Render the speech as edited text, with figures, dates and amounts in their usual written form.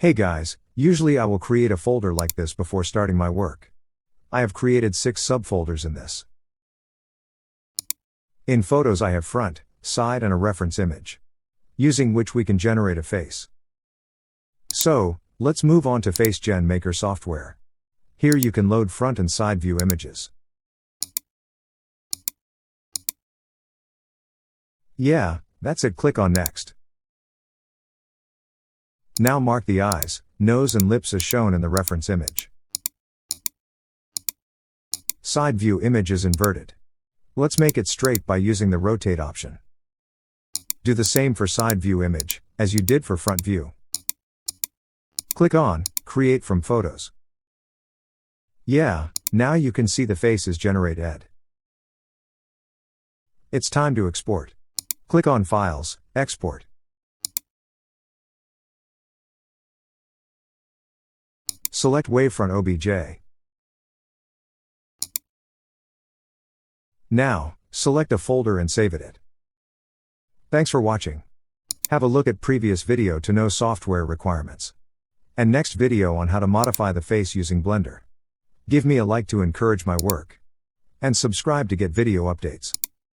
Hey guys, usually I will create a folder like this before starting my work. I have created 6 subfolders in this. In photos I have front, side and a reference image, using which we can generate a face. So, let's move on to FacegenMaker software. Here you can load front and side view images. Yeah, that's it. Click on Next. Now mark the eyes, nose and lips as shown in the reference image. Side view image is inverted. Let's make it straight by using the rotate option. Do the same for side view image, as you did for front view. Click on Create from Photos. Yeah, now you can see the face is generated. It's time to export. Click on Files, Export. Select Wavefront OBJ. Now, select a folder and save it. Thanks for watching. Have a look at previous video to know software requirements. And next video on how to modify the face using Blender. Give me a like to encourage my work. And subscribe to get video updates.